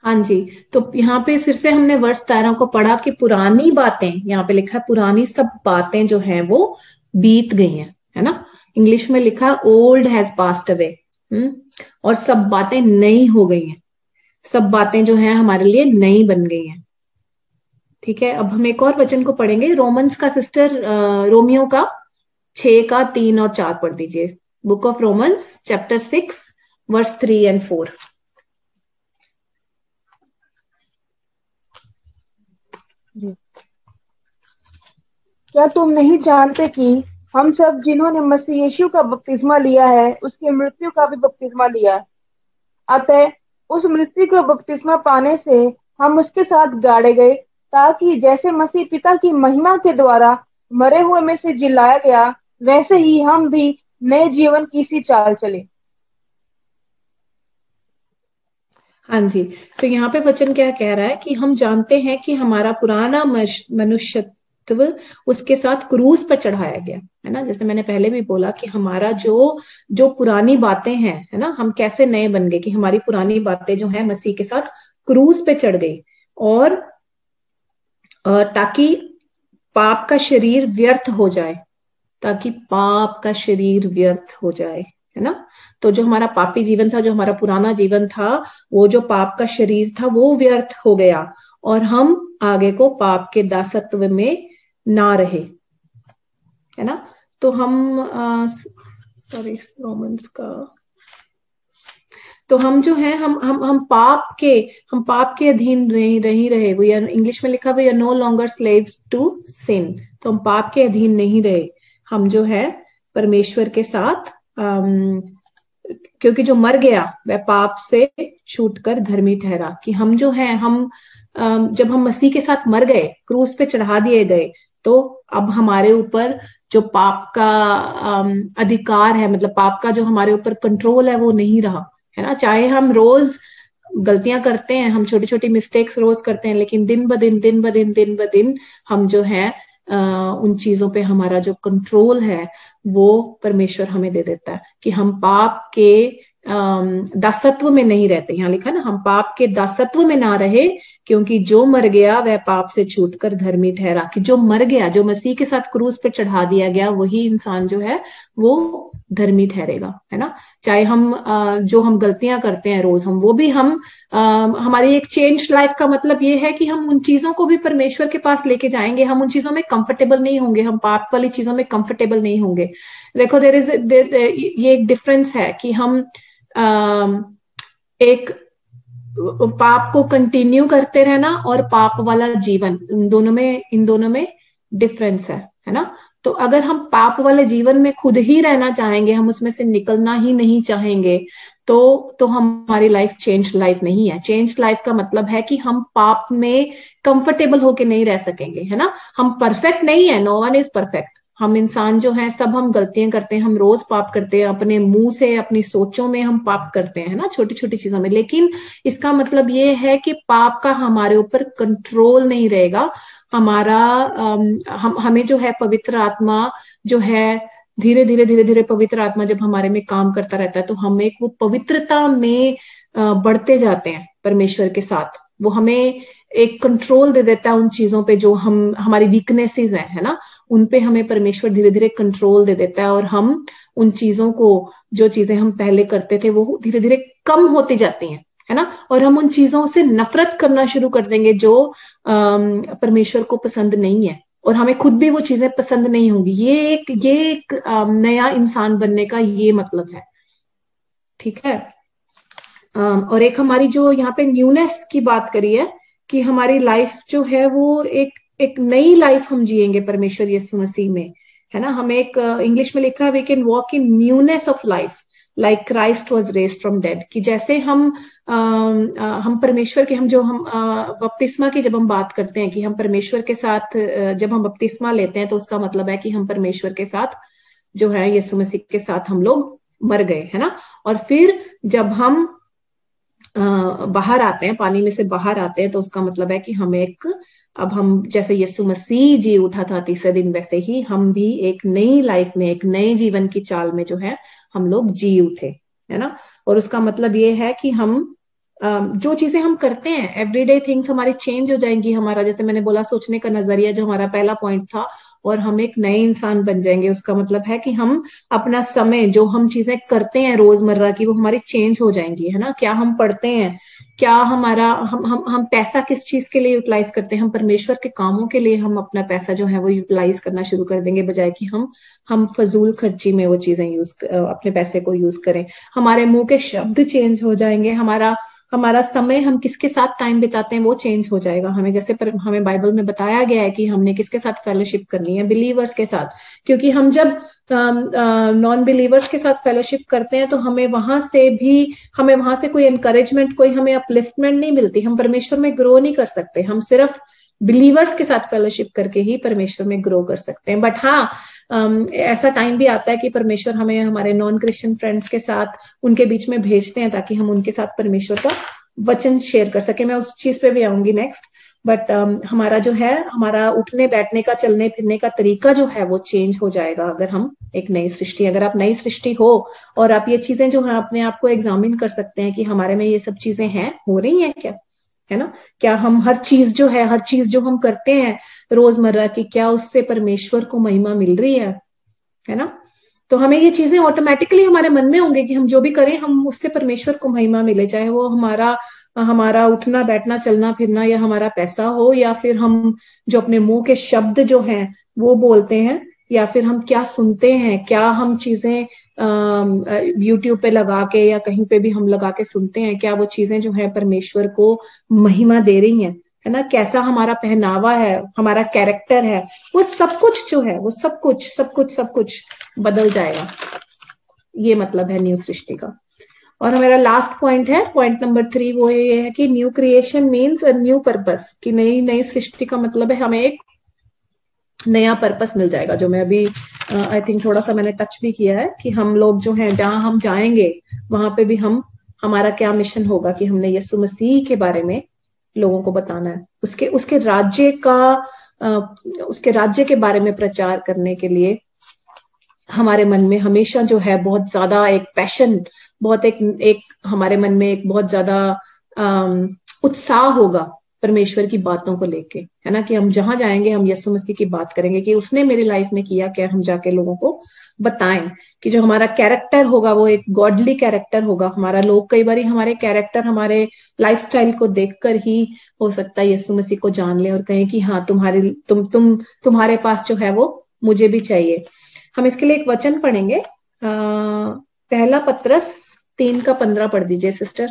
हाँ जी, तो यहाँ पे फिर से हमने वर्ष 13 को पढ़ा कि पुरानी बातें, यहाँ पे लिखा है पुरानी सब बातें जो हैं वो बीत गई हैं, है ना। इंग्लिश में लिखा ओल्ड हैज पास्ड अवे, और सब बातें नई हो गई हैं। सब बातें जो हैं हमारे लिए नई बन गई हैं। ठीक है, अब हम एक और वचन को पढ़ेंगे, रोमन्स का सिस्टर, रोमियो का 6 का 3 और 4 पढ़ दीजिए। Book of Romans chapter 6 verse 3 and 4। क्या तुम नहीं जानते कि हम सब जिन्होंने मसीह यीशु का बपतिस्मा लिया है, उसकी मृत्यु का भी बपतिस्मा लिया है। अतः उस मृत्यु का बपतिस्मा पाने से हम उसके साथ गाड़े गए, ताकि जैसे मसीह पिता की महिमा के द्वारा मरे हुए में से जिलाया गया, वैसे ही हम भी नए जीवन की सी चाल चले। हाँ जी, तो यहाँ पे वचन क्या कह रहा है कि हम जानते हैं कि हमारा पुराना मनुष्यत्व उसके साथ क्रूस पर चढ़ाया गया, है ना। जैसे मैंने पहले भी बोला कि हमारा जो पुरानी बातें हैं, है ना, हम कैसे नए बन गए कि हमारी पुरानी बातें जो है मसीह के साथ क्रूस पे चढ़ गई, और ताकि पाप का शरीर व्यर्थ हो जाए, ताकि पाप का शरीर व्यर्थ हो जाए, है ना। तो जो हमारा पापी जीवन था, जो हमारा पुराना जीवन था, वो जो पाप का शरीर था वो व्यर्थ हो गया, और हम आगे को पाप के दासत्व में ना रहे, है ना। तो हम रोमन्स का, तो हम जो है हम पाप के अधीन नहीं रहे। वो इंग्लिश में लिखा हुआ no longer slaves to sin. तो हम पाप के अधीन नहीं रहे, हम जो है परमेश्वर के साथ, क्योंकि जो मर गया वह पाप से छूटकर धर्मी ठहरा। कि हम जो है जब हम मसीह के साथ मर गए, क्रूस पे चढ़ा दिए गए, तो अब हमारे ऊपर जो पाप का अधिकार है, मतलब पाप का जो हमारे ऊपर कंट्रोल है, वो नहीं रहा, है ना। चाहे हम रोज गलतियां करते हैं, हम छोटी छोटी मिस्टेक्स रोज करते हैं, लेकिन दिन ब दिन हम जो है उन चीजों पे हमारा जो कंट्रोल है वो परमेश्वर हमें दे देता है, कि हम पाप के दासत्व में नहीं रहते। यहाँ लिखा ना, हम पाप के दासत्व में ना रहे, क्योंकि जो मर गया वह पाप से छूटकर धर्मी ठहरा। कि जो मर गया, जो मसीह के साथ क्रूस पे चढ़ा दिया गया, वही इंसान जो है वो धर्मी ठहरेगा, है ना। चाहे हम जो हम गलतियां करते हैं रोज, हम वो भी हमारी एक चेंज लाइफ का मतलब ये है कि हम उन चीजों को भी परमेश्वर के पास लेके जाएंगे। हम उन चीजों में कंफर्टेबल नहीं होंगे, हम पाप वाली चीजों में कंफर्टेबल नहीं होंगे। देखो, ये एक डिफरेंस है कि हम एक पाप को कंटिन्यू करते रहना और पाप वाला जीवन, इन दोनों में डिफरेंस है ना। तो अगर हम पाप वाले जीवन में खुद ही रहना चाहेंगे, हम उसमें से निकलना ही नहीं चाहेंगे, तो हमारी लाइफ चेंज लाइफ नहीं है। चेंज लाइफ का मतलब है कि हम पाप में कंफर्टेबल होके नहीं रह सकेंगे, है ना। हम परफेक्ट नहीं है, नो वन इज परफेक्ट। हम इंसान जो है सब हम गलतियां करते हैं, हम रोज पाप करते हैं, अपने मुंह से, अपनी सोचों में हम पाप करते हैं ना, छोटी छोटी चीजों में। लेकिन इसका मतलब ये है कि पाप का हमारे ऊपर कंट्रोल नहीं रहेगा। हमें जो है पवित्र आत्मा जो है, धीरे धीरे पवित्र आत्मा जब हमारे में काम करता रहता है, तो हम एक वो पवित्रता में बढ़ते जाते हैं परमेश्वर के साथ। वो हमें एक कंट्रोल दे देता है उन चीजों पे जो हमारी वीकनेसेस है ना, उन पे हमें परमेश्वर धीरे धीरे कंट्रोल दे देता है, और हम उन चीजों को, जो चीजें हम पहले करते थे वो धीरे धीरे कम होती जाती हैं, है ना, और हम उन चीजों से नफरत करना शुरू कर देंगे जो परमेश्वर को पसंद नहीं है, और हमें खुद भी वो चीजें पसंद नहीं होंगी। ये एक नया इंसान बनने का ये मतलब है, ठीक है। और एक हमारी जो यहाँ पे न्यूनेस की बात करी है कि हमारी लाइफ जो है वो एक नई लाइफ हम जिएंगे परमेश्वर यीशु मसीह में, है ना। हमें एक इंग्लिश में लिखा है we can walk in newness of life like Christ was raised from dead, कि जैसे हम परमेश्वर के, हम बपतिस्मा की जब हम बात करते हैं कि हम परमेश्वर के साथ जब हम बपतिस्मा लेते हैं तो उसका मतलब है कि हम परमेश्वर के साथ जो है यीशु मसीह के साथ हम लोग मर गए, है ना। और फिर जब हम बाहर आते हैं, पानी में से बाहर आते हैं, तो उसका मतलब है कि अब हम जैसे यीशु मसीह जी उठा था तीसरे दिन, वैसे ही हम भी एक नई लाइफ में, एक नए जीवन की चाल में जो है हम लोग जी उठे, है ना। और उसका मतलब ये है कि हम जो चीजें हम करते हैं, एवरीडे थिंग्स हमारी चेंज हो जाएंगी। हमारा, जैसे मैंने बोला, सोचने का नजरिया जो हमारा पहला पॉइंट था, और हम एक नए इंसान बन जाएंगे। उसका मतलब है कि हम अपना समय, जो हम चीजें करते हैं रोजमर्रा की, वो हमारी चेंज हो जाएंगी, है ना। क्या हम पढ़ते हैं, क्या हमारा हम पैसा किस चीज के लिए यूटिलाइज करते हैं, हम परमेश्वर के कामों के लिए हम अपना पैसा जो है वो यूटिलाइज करना शुरू कर देंगे, बजाय कि हम फजूल खर्ची में वो चीजें अपने पैसे को यूज करें। हमारे मुंह के शब्द चेंज हो जाएंगे, हमारा समय, हम किसके साथ टाइम बिताते हैं वो चेंज हो जाएगा। हमें जैसे हमें बाइबल में बताया गया है कि हमने किसके साथ फेलोशिप करनी है, बिलीवर्स के साथ, क्योंकि हम जब नॉन बिलीवर्स के साथ फेलोशिप करते हैं तो हमें वहां से कोई एनकरेजमेंट, कोई हमें अपलिफ्टमेंट नहीं मिलती, हम परमेश्वर में ग्रो नहीं कर सकते। हम सिर्फ बिलीवर्स के साथ फेलोशिप करके ही परमेश्वर में ग्रो कर सकते हैं। बट हाँ, ऐसा टाइम भी आता है कि परमेश्वर हमें हमारे नॉन क्रिश्चियन फ्रेंड्स के साथ उनके बीच में भेजते हैं, ताकि हम उनके साथ परमेश्वर का वचन शेयर कर सके। मैं उस चीज पे भी आऊंगी नेक्स्ट। बट हमारा जो है, हमारा उठने बैठने का, चलने फिरने का तरीका जो है वो चेंज हो जाएगा अगर हम एक नई सृष्टि, अगर आप नई सृष्टि हो और आप ये चीजें जो है अपने आप को एग्जामिन कर सकते हैं कि हमारे में ये सब चीजें हैं, हो रही हैं क्या, है ना। क्या हम हर चीज जो हम करते हैं रोजमर्रा की, क्या उससे परमेश्वर को महिमा मिल रही है ना। तो हमें ये चीजें ऑटोमेटिकली हमारे मन में होंगे कि हम जो भी करें हम उससे परमेश्वर को महिमा मिले, चाहे वो हमारा उठना बैठना चलना फिरना, या हमारा पैसा हो, या फिर हम जो अपने मुंह के शब्द जो हैं वो बोलते हैं, या फिर हम क्या सुनते हैं, क्या हम चीजें यूट्यूब पे लगा के या कहीं पे भी हम लगा के सुनते हैं, क्या वो चीजें जो है परमेश्वर को महिमा दे रही हैं, है ना। कैसा हमारा पहनावा है, हमारा कैरेक्टर है, वो सब कुछ जो है वो सब कुछ बदल जाएगा। ये मतलब है न्यू सृष्टि का। और हमारा लास्ट पॉइंट है, पॉइंट नंबर 3, वो ये है कि new creation means a new purpose, कि नई सृष्टि का मतलब है हमें एक नया पर्पस मिल जाएगा, जो मैं अभी आई थिंक थोड़ा सा मैंने टच भी किया है, कि हम लोग जो हैं जहां हम जाएंगे वहां पे भी हमारा क्या मिशन होगा, कि हमने यीशु मसीह के बारे में लोगों को बताना है, उसके राज्य के बारे में प्रचार करने के लिए हमारे मन में हमेशा जो है बहुत ज्यादा एक पैशन, बहुत एक हमारे मन में एक बहुत ज्यादा उत्साह होगा परमेश्वर की बातों को लेके, है ना। कि हम जहां जाएंगे हम यीशु मसीह की बात करेंगे कि उसने मेरी लाइफ में किया क्या, हम जाके लोगों को बताएं। कि जो हमारा कैरेक्टर होगा वो एक गॉडली कैरेक्टर होगा हमारा। लोग कई बार हमारे कैरेक्टर, हमारे लाइफस्टाइल को देखकर ही हो सकता है यीशु मसीह को जान ले और कहें कि हाँ, तुम्हारे पास जो है वो मुझे भी चाहिए। हम इसके लिए एक वचन पढ़ेंगे, पहला पत्रस 3:15 पढ़ दीजिए सिस्टर।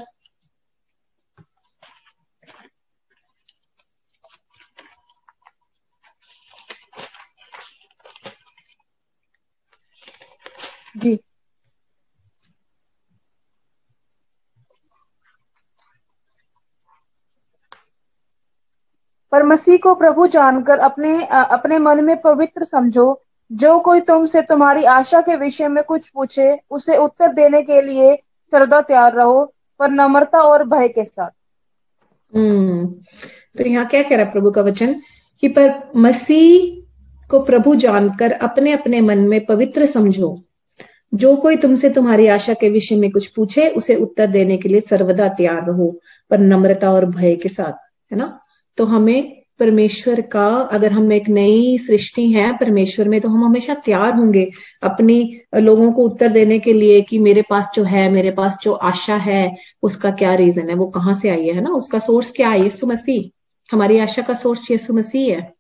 जी। पर मसीह को प्रभु जानकर अपने मन में पवित्र समझो। जो कोई तुमसे तुम्हारी आशा के विषय में कुछ पूछे उसे उत्तर देने के लिए सर्वदा तैयार रहो, पर नम्रता और भय के साथ। तो यहाँ क्या कह रहा है प्रभु का वचन, कि पर मसीह को प्रभु जानकर अपने अपने मन में पवित्र समझो। जो कोई तुमसे तुम्हारी आशा के विषय में कुछ पूछे उसे उत्तर देने के लिए सर्वदा तैयार रहो, पर नम्रता और भय के साथ, है ना। तो हमें परमेश्वर का, अगर हम एक नई सृष्टि हैं परमेश्वर में, तो हम हमेशा तैयार होंगे अपनी लोगों को उत्तर देने के लिए कि मेरे पास जो है, मेरे पास जो आशा है, उसका क्या रीजन है, वो कहाँ से आई है ना, उसका सोर्स क्या है? यीशु मसीह। हमारी आशा का सोर्स यीशु मसीह है।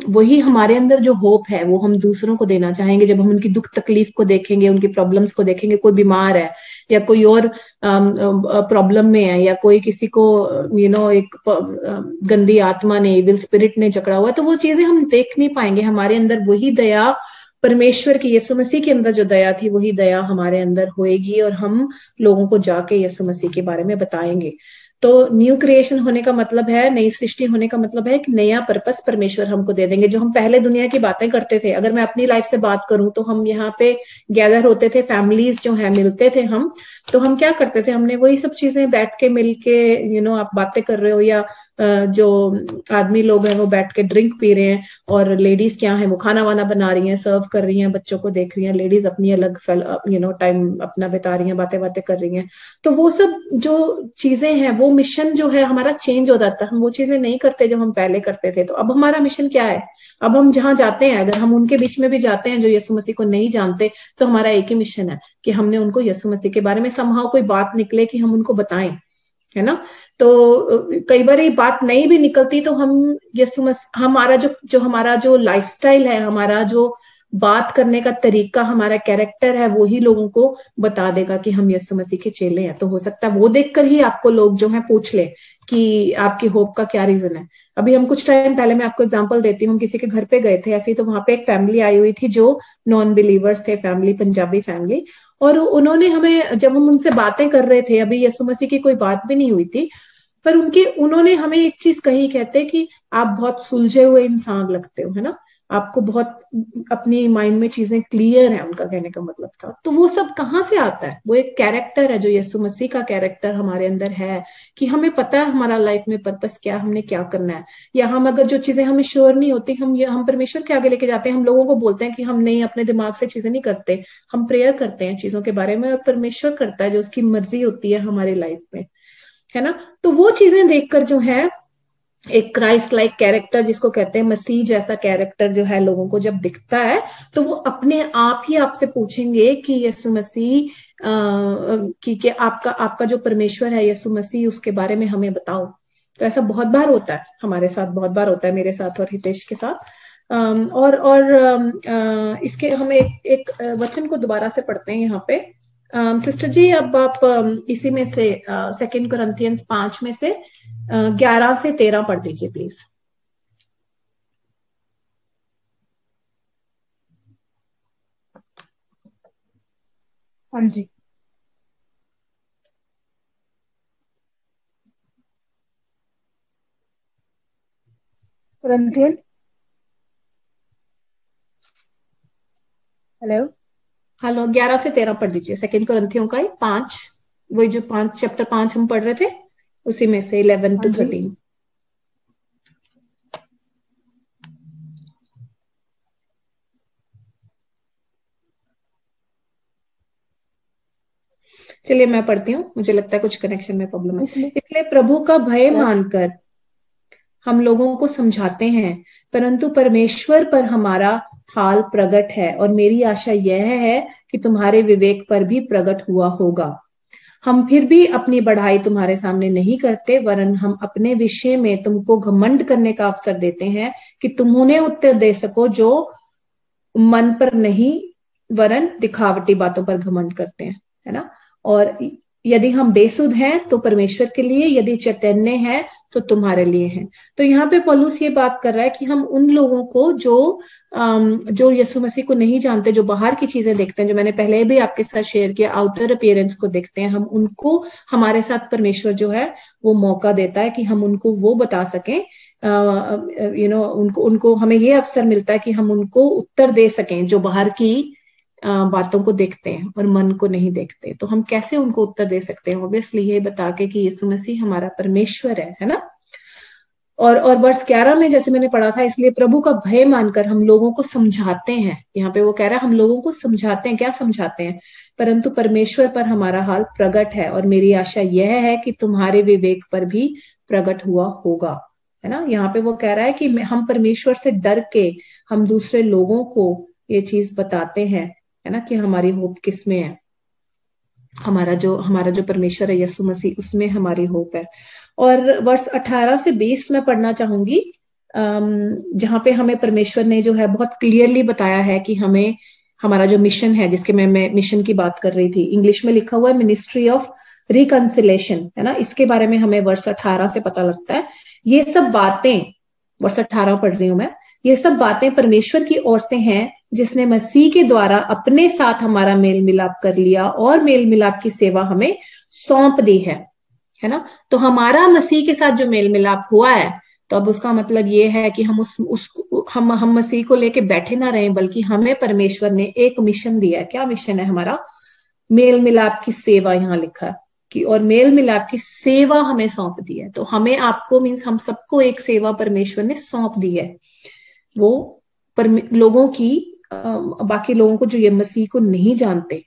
वही हमारे अंदर जो होप है वो हम दूसरों को देना चाहेंगे। जब हम उनकी दुख तकलीफ को देखेंगे, उनकी प्रॉब्लम्स को देखेंगे, कोई बीमार है या कोई और प्रॉब्लम में है, या कोई किसी को एक गंदी आत्मा ने, इविल स्पिरिट ने जकड़ा हुआ है, तो वो चीजें हम देख नहीं पाएंगे। हमारे अंदर वही दया, परमेश्वर की, यीशु मसीह के अंदर जो दया थी, वही दया हमारे अंदर होएगी और हम लोगों को जाके यीशु मसीह के बारे में बताएंगे। तो न्यू क्रिएशन होने का मतलब है, नई सृष्टि होने का मतलब है एक नया पर्पस परमेश्वर हमको दे देंगे। जो हम पहले दुनिया की बातें करते थे, अगर मैं अपनी लाइफ से बात करूं तो हम यहाँ पे गैदर होते थे, फैमिलीज जो है मिलते थे हम, तो हम क्या करते थे, हमने वही सब चीजें बैठ के मिल के आप बातें कर रहे हो, या जो आदमी लोग हैं वो बैठ के ड्रिंक पी रहे हैं, और लेडीज क्या है वो खाना वाना बना रही हैं, सर्व कर रही हैं, बच्चों को देख रही हैं, लेडीज अपनी अलग टाइम अपना बिता रही हैं, बातें बातें कर रही हैं। तो वो सब जो चीजें हैं, वो मिशन जो है हमारा चेंज हो जाता है। हम वो चीजें नहीं करते जो हम पहले करते थे। तो अब हमारा मिशन क्या है? अब हम जहां जाते हैं, अगर हम उनके बीच में भी जाते हैं जो यीशु मसीह को नहीं जानते, तो हमारा एक ही मिशन है कि हमने उनको यीशु मसीह के बारे में समहाउ कोई बात निकले कि हम उनको बताएं, है ना। तो कई बार ये बात नहीं भी निकलती तो हम यीशु मसीह, हमारा जो लाइफस्टाइल है, हमारा जो बात करने का तरीका, हमारा कैरेक्टर है, वो ही लोगों को बता देगा कि हम यीशु मसीह के चेले हैं। तो हो सकता है वो देखकर ही आपको लोग जो है पूछ ले कि आपकी होप का क्या रीजन है। अभी हम कुछ टाइम पहले, मैं आपको एग्जांपल देती हूँ, हम किसी के घर पे गए थे ऐसे ही, तो वहां पे एक फैमिली आई हुई थी जो नॉन बिलीवर्स थे, फैमिली, पंजाबी फैमिली। और उन्होंने हमें, जब हम उनसे बातें कर रहे थे, अभी यीशु मसीह की कोई बात भी नहीं हुई थी, पर उन्होंने हमें एक चीज कही, कहते कि आप बहुत सुलझे हुए इंसान लगते हो, है ना, आपको बहुत अपनी माइंड में चीजें क्लियर है, उनका कहने का मतलब था। तो वो सब कहाँ से आता है? वो एक कैरेक्टर है जो यीशु मसीह का कैरेक्टर हमारे अंदर है, कि हमें पता है हमारा लाइफ में पर्पस क्या, हमने क्या करना है। या हम अगर जो चीजें हमें श्योर नहीं होती, हम परमेश्वर के आगे लेके जाते हैं, हम लोगों को बोलते हैं कि हम नहीं, अपने दिमाग से चीजें नहीं करते, हम प्रेयर करते हैं चीजों के बारे में, और परमेश्वर करता है जो उसकी मर्जी होती है हमारी लाइफ में, है ना। तो वो चीजें देखकर जो है एक क्राइस्ट लाइक कैरेक्टर, जिसको कहते हैं मसीह जैसा कैरेक्टर, जो है लोगों को जब दिखता है, तो वो अपने आप ही आपसे पूछेंगे कि यीशु मसीह कि आपका जो परमेश्वर है यीशु मसीह, उसके बारे में हमें बताओ। तो ऐसा बहुत बार होता है हमारे साथ, बहुत बार होता है मेरे साथ और हितेश के साथ। इसके हम एक वचन को दोबारा से पढ़ते हैं यहाँ पे। सिस्टर जी, अब आप इसी में से 2 कुरिन्थियंस 5 में से 11 से 13 पढ़ दीजिए प्लीज। हाँ जी। कुरिन्थियन, हेलो, 11 से 13 पढ़ दीजिए। 2 कुरिन्थियों का 5, वही जो चैप्टर 5 हम पढ़ रहे थे, उसी में से 11 to 13। चलिए मैं पढ़ती हूँ, मुझे लगता है कुछ कनेक्शन में प्रॉब्लम है। इसलिए प्रभु का भय मानकर हम लोगों को समझाते हैं, परंतु परमेश्वर पर हमारा हाल प्रकट है, और मेरी आशा यह है कि तुम्हारे विवेक पर भी प्रकट हुआ होगा। हम फिर भी अपनी बढ़ाई तुम्हारे सामने नहीं करते, वरन हम अपने विषय में तुमको घमंड करने का अवसर देते हैं कि तुम उन्हें उत्तर दे सको जो मन पर नहीं, वरन दिखावटी बातों पर घमंड करते हैं, है ना। और यदि हम बेसुध हैं तो परमेश्वर के लिए, यदि चैतन्य है तो तुम्हारे लिए है। तो यहाँ पे पौलुस ये बात कर रहा है कि हम उन लोगों को जो यीशु मसीह को नहीं जानते, जो बाहर की चीजें देखते हैं, जो मैंने पहले भी आपके साथ शेयर किया, आउटर अपीयरेंस को देखते हैं, हम उनको, हमारे साथ परमेश्वर जो है वो मौका देता है कि हम उनको वो बता सकें, उनको हमें ये अवसर मिलता है कि हम उनको उत्तर दे सकें जो बाहर की बातों को देखते हैं और मन को नहीं देखते। तो हम कैसे उनको उत्तर दे सकते हैं? ऑब्वियसली ये बता के कि यीशु मसीह हमारा परमेश्वर है ना। और वर्ष 11 में जैसे मैंने पढ़ा था, इसलिए प्रभु का भय मानकर हम लोगों को समझाते हैं। यहाँ पे वो कह रहा है हम लोगों को समझाते हैं। क्या समझाते हैं? परंतु परमेश्वर पर हमारा हाल प्रकट है, और मेरी आशा यह है कि तुम्हारे विवेक पर भी प्रकट हुआ होगा, है ना। यहाँ पे वो कह रहा है कि हम परमेश्वर से डर के हम दूसरे लोगों को ये चीज बताते हैं, है ना, कि हमारी होप किस में है, हमारा जो परमेश्वर है यीशु मसीह, उसमें हमारी होप है। और वर्ष 18 से 20 में पढ़ना चाहूंगी, जहां पे हमें परमेश्वर ने जो है बहुत क्लियरली बताया है कि हमें हमारा जो मिशन है, जिसके मैं मिशन की बात कर रही थी, इंग्लिश में लिखा हुआ है मिनिस्ट्री ऑफ रिकंसिलेशन, है ना। इसके बारे में हमें वर्ष 18 से पता लगता है। ये सब बातें, वर्ष 18 पढ़ रही हूं मैं, ये सब बातें परमेश्वर की ओर से हैं, जिसने मसीह के द्वारा अपने साथ हमारा मेल मिलाप कर लिया और मेल मिलाप की सेवा हमें सौंप दी है ना। तो हमारा मसीह के साथ जो मेल मिलाप हुआ है, तो अब उसका मतलब ये है कि हम हम मसीह को लेके बैठे ना रहें, बल्कि हमें परमेश्वर ने एक मिशन दिया है। क्या मिशन है हमारा? मेल मिलाप की सेवा, यहाँ लिखा है कि और मेल मिलाप की सेवा हमें सौंप दी है। तो हमें, आपको, मीन्स हम सबको एक सेवा परमेश्वर ने सौंप दी है, वो लोगों की, बाकी लोगों को जो ये मसीह को नहीं जानते,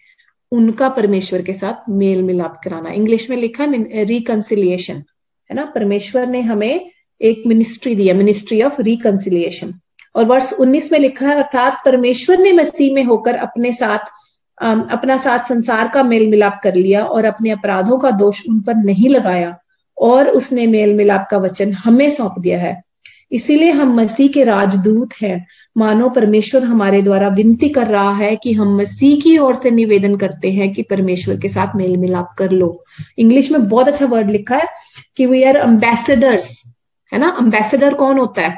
उनका परमेश्वर के साथ मेल मिलाप कराना। इंग्लिश में लिखा है रिकंसिलिएशन, है ना। परमेश्वर ने हमें एक मिनिस्ट्री दिया, मिनिस्ट्री ऑफ रिकंसिलिएशन। और वर्ष 19 में लिखा है, अर्थात परमेश्वर ने मसीह में होकर अपना साथ संसार का मेल मिलाप कर लिया और अपने अपराधों का दोष उन पर नहीं लगाया, और उसने मेल मिलाप का वचन हमें सौंप दिया है। इसीलिए हम मसीह के राजदूत हैं, मानो परमेश्वर हमारे द्वारा विनती कर रहा है कि हम मसीह की ओर से निवेदन करते हैं कि परमेश्वर के साथ मेल मिलाप कर लो। इंग्लिश में बहुत अच्छा वर्ड लिखा है कि वी आर एम्बेसडर्स, है ना। एम्बेसडर कौन होता है?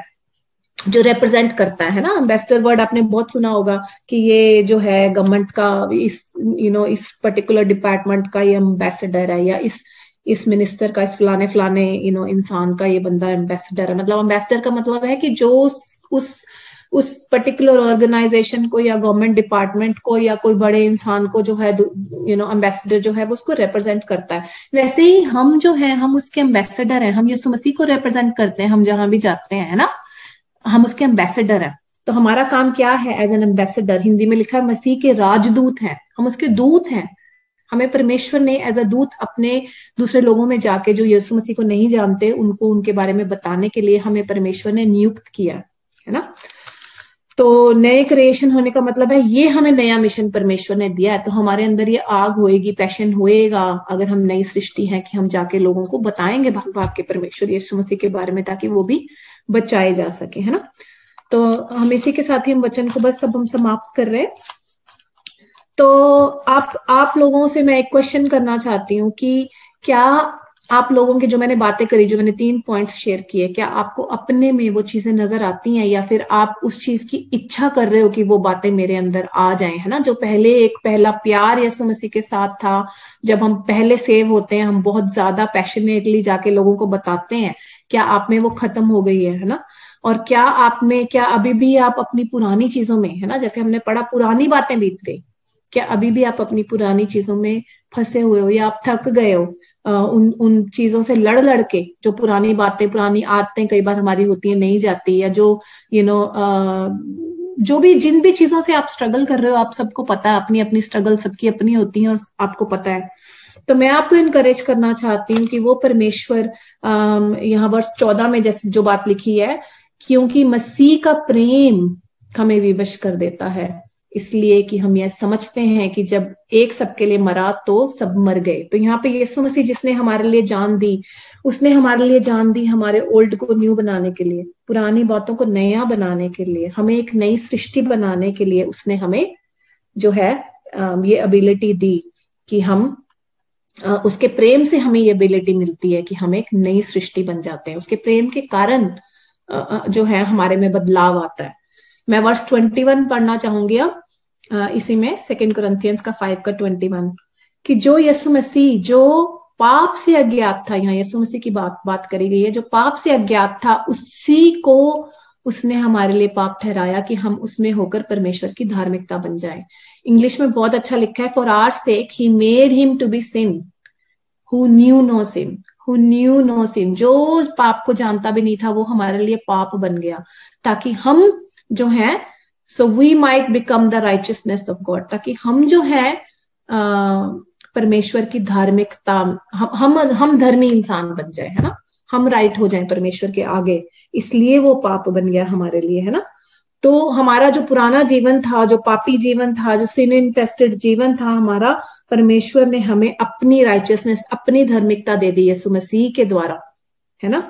जो रिप्रेजेंट करता है ना। एम्बेसडर वर्ड आपने बहुत सुना होगा कि ये जो है गवर्नमेंट का, इस पर्टिकुलर डिपार्टमेंट का ये एम्बेसडर है, या इस मिनिस्टर का, इस फलाने इंसान का ये बंदा एम्बेसडर है। मतलब एम्बेसडर का मतलब है कि जो उस पर्टिकुलर ऑर्गेनाइजेशन को या गवर्नमेंट डिपार्टमेंट को या कोई बड़े इंसान को जो है एम्बेसडर जो है वो उसको रिप्रेजेंट करता है। वैसे ही हम जो है, हम उसके एम्बेसडर हैं, हम यीशु मसीह को रिप्रेजेंट करते हैं, हम जहां भी जाते हैं, है ना, हम उसके एम्बेसडर हैं। तो हमारा काम क्या है एज एन एम्बेसडर? हिंदी में लिखा है मसीह के राजदूत हैं, हम उसके दूत हैं। हमें परमेश्वर ने एज अ दूत अपने दूसरे लोगों में जाके, जो यीशु मसीह को नहीं जानते, उनको उनके बारे में बताने के लिए हमें परमेश्वर ने नियुक्त किया, है ना। तो नए क्रिएशन होने का मतलब है ये हमें नया मिशन परमेश्वर ने दिया है। तो हमारे अंदर ये आग होएगी, पैशन होएगा, अगर हम नई सृष्टि हैं, कि हम जाके लोगों को बताएंगे भाग के परमेश्वर यीशु मसीह के बारे में, ताकि वो भी बचाए जा सके, है ना। तो हम इसी के साथ ही हम वचन को बस अब हम समाप्त कर रहे हैं। तो आप लोगों से मैं एक क्वेश्चन करना चाहती हूँ कि क्या आप लोगों की, जो मैंने बातें करी, जो मैंने 3 पॉइंट्स शेयर किए, क्या आपको अपने में वो चीजें नजर आती हैं, या फिर आप उस चीज की इच्छा कर रहे हो कि वो बातें मेरे अंदर आ जाएं, है ना। जो पहला प्यार यीशु मसीह के साथ था, जब हम पहले सेव होते हैं, हम बहुत ज्यादा पैशनेटली जाके लोगों को बताते हैं, क्या आप में वो खत्म हो गई है ना। और क्या आप में, क्या अभी भी आप अपनी पुरानी चीजों में, है ना, जैसे हमने पढ़ा पुरानी बातें बीत गई, क्या अभी भी आप अपनी पुरानी चीजों में फंसे हुए हो, या आप थक गए हो उन चीजों से लड़ के? जो पुरानी बातें, पुरानी आदतें कई बार हमारी होती है, नहीं जाती, या जो जो भी, जिन भी चीजों से आप स्ट्रगल कर रहे हो, आप सबको पता है, अपनी अपनी स्ट्रगल सबकी अपनी होती है और आपको पता है। तो मैं आपको इनकरेज करना चाहती हूँ कि वो परमेश्वर, यहाँ वर्ष 14 में जैसे जो बात लिखी है, क्योंकि मसीह का प्रेम हमें विवश कर देता है, इसलिए कि हम यह समझते हैं कि जब एक सबके लिए मरा तो सब मर गए। तो यहाँ पे यीशु मसीह जिसने हमारे लिए जान दी, उसने हमारे लिए जान दी हमारे ओल्ड को न्यू बनाने के लिए, पुरानी बातों को नया बनाने के लिए, हमें एक नई सृष्टि बनाने के लिए उसने हमें जो है ये एबिलिटी दी कि हम उसके प्रेम से हमें ये एबिलिटी मिलती है कि हम एक नई सृष्टि बन जाते हैं। उसके प्रेम के कारण जो है हमारे में बदलाव आता है। मैं वर्ष 21 पढ़ना चाहूंगी अब, इसी में 2 कुरिन्थियंस का 5 का 21, कि जो यीशु मसीह जो पाप से अज्ञात था, यहाँ यीशु मसीह की बात करी गई है, जो पाप से अज्ञात था उसी को उसने हमारे लिए पाप ठहराया कि हम उसमें होकर परमेश्वर की धार्मिकता बन जाए। इंग्लिश में बहुत अच्छा लिखा है, for our sake he made him to be sin who knew no sin, who knew no sin, जो पाप को जानता भी नहीं था वो हमारे लिए पाप बन गया, ताकि हम जो है, so we might become the righteousness of God, ताकि हम जो है परमेश्वर की धार्मिकता, हम धर्मी इंसान बन जाए, है ना, हम राइट हो जाएं परमेश्वर के आगे, इसलिए वो पाप बन गया हमारे लिए, है ना। तो हमारा जो पुराना जीवन था, जो पापी जीवन था, जो सिन इन्फेस्टेड जीवन था हमारा, परमेश्वर ने हमें अपनी राइचियसनेस, अपनी धार्मिकता दे दी यीशु मसीह के द्वारा, है ना।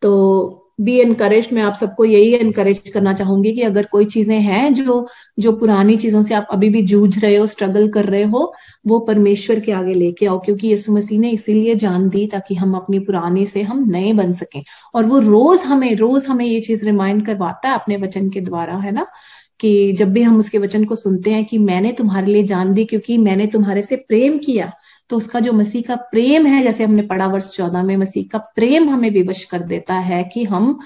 तो बी एनकरेज, मैं आप सबको यही एनकरेज करना चाहूंगी कि अगर कोई चीजें हैं जो पुरानी चीजों से आप अभी भी जूझ रहे हो, स्ट्रगल कर रहे हो, वो परमेश्वर के आगे लेके आओ, क्योंकि यीशु मसीह ने इसीलिए जान दी ताकि हम अपनी पुरानी से हम नए बन सकें। और वो रोज हमें ये चीज रिमाइंड करवाता है अपने वचन के द्वारा, है ना, कि जब भी हम उसके वचन को सुनते हैं कि मैंने तुम्हारे लिए जान दी क्योंकि मैंने तुम्हारे से प्रेम किया, तो उसका जो मसीह का प्रेम है, जैसे हमने पढ़ा वर्ष 14 में, मसीह का प्रेम हमें विवश कर देता है कि हम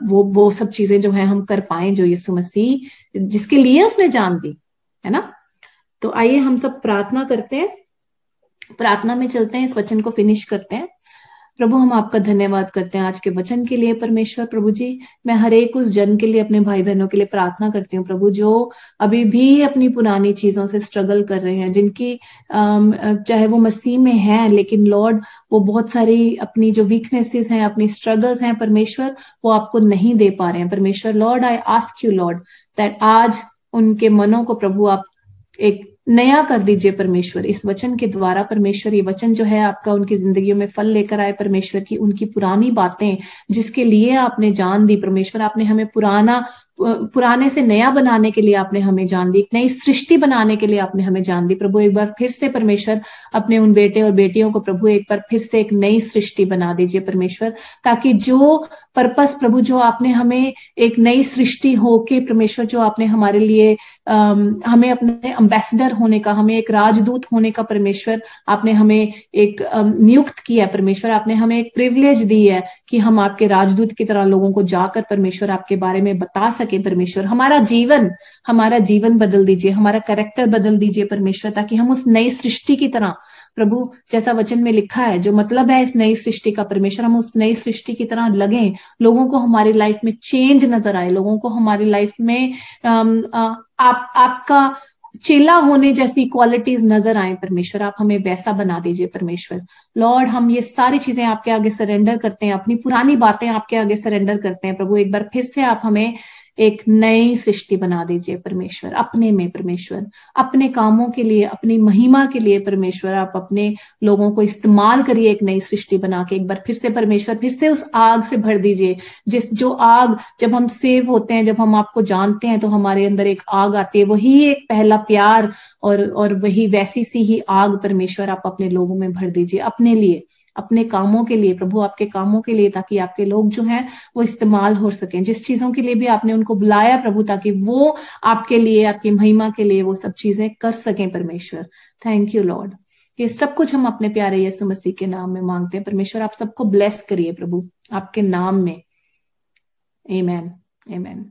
वो सब चीजें जो है हम कर पाए जो यीशु मसीह जिसके लिए उसने जान दी, है ना। तो आइए हम सब प्रार्थना करते हैं, प्रार्थना में चलते हैं, इस वचन को फिनिश करते हैं। प्रभु हम आपका धन्यवाद करते हैं आज के वचन के लिए परमेश्वर। प्रभु जी, मैं हर एक उस जन के लिए, अपने भाई बहनों के लिए प्रार्थना करती हूँ प्रभु, जो अभी भी अपनी पुरानी चीजों से स्ट्रगल कर रहे हैं, जिनकी चाहे वो मसीह में है, लेकिन लॉर्ड वो बहुत सारी अपनी जो वीकनेसेस हैं, अपनी स्ट्रगल्स हैं परमेश्वर, वो आपको नहीं दे पा रहे हैं परमेश्वर। Lord I ask you Lord that आज उनके मनों को प्रभु आप एक नया कर दीजिए परमेश्वर, इस वचन के द्वारा परमेश्वर। ये वचन जो है आपका उनकी जिंदगियों में फल लेकर आए परमेश्वर, की उनकी पुरानी बातें जिसके लिए आपने जान दी परमेश्वर, आपने हमें पुराने से नया बनाने के लिए आपने हमें जान दी, एक नई सृष्टि बनाने के लिए आपने हमें जान दी प्रभु। एक बार फिर से परमेश्वर अपने उन बेटे और बेटियों को प्रभु एक बार फिर से एक नई सृष्टि बना दीजिए परमेश्वर, ताकि जो पर्पस प्रभु जो आपने हमें एक नई सृष्टि होके परमेश्वर, जो आपने हमारे लिए हमें अपने एम्बेसडर होने का, हमें एक राजदूत होने का परमेश्वर आपने हमें एक नियुक्त किया है परमेश्वर, आपने हमें एक प्रिविलेज दी है कि हम आपके राजदूत की तरह लोगों को जाकर परमेश्वर आपके बारे में बता सके परमेश्वर। हमारा जीवन बदल दीजिए, हमारा कैरेक्टर बदल दीजिए परमेश्वर, ताकि हम उस नई सृष्टि की तरह प्रभु, जैसा वचन में लिखा है, जो मतलब है इस नई सृष्टि का परमेश्वर, हम उस नई सृष्टि की तरह लगें, लोगों को हमारी लाइफ में चेंज नजर आए, लोगों को हमारी लाइफ में आपका चेला होने जैसी क्वालिटीज नजर आए परमेश्वर। आप हमें वैसा बना दीजिए परमेश्वर। लॉर्ड हम ये सारी चीजें आपके आगे सरेंडर करते हैं, अपनी पुरानी बातें आपके आगे सरेंडर करते हैं प्रभु। एक बार फिर से आप हमें एक नई सृष्टि बना दीजिए परमेश्वर, अपने में परमेश्वर, अपने कामों के लिए, अपनी महिमा के लिए परमेश्वर। आप अपने लोगों को इस्तेमाल करिए एक नई सृष्टि बना के। एक बार फिर से परमेश्वर, फिर से उस आग से भर दीजिए, जो आग, जब हम सेव होते हैं, जब हम आपको जानते हैं, तो हमारे अंदर एक आग आती है, वही एक पहला प्यार और वही वैसी सी ही आग परमेश्वर आप अपने लोगों में भर दीजिए, अपने लिए, अपने कामों के लिए प्रभु, आपके कामों के लिए, ताकि आपके लोग जो हैं वो इस्तेमाल हो सकें, जिस चीजों के लिए भी आपने उनको बुलाया प्रभु, ताकि वो आपके लिए, आपकी महिमा के लिए वो सब चीजें कर सकें परमेश्वर। Thank you Lord. ये सब कुछ हम अपने प्यारे यीशु मसीह के नाम में मांगते हैं परमेश्वर। आप सबको ब्लेस करिए प्रभु आपके नाम में। आमेन, आमेन।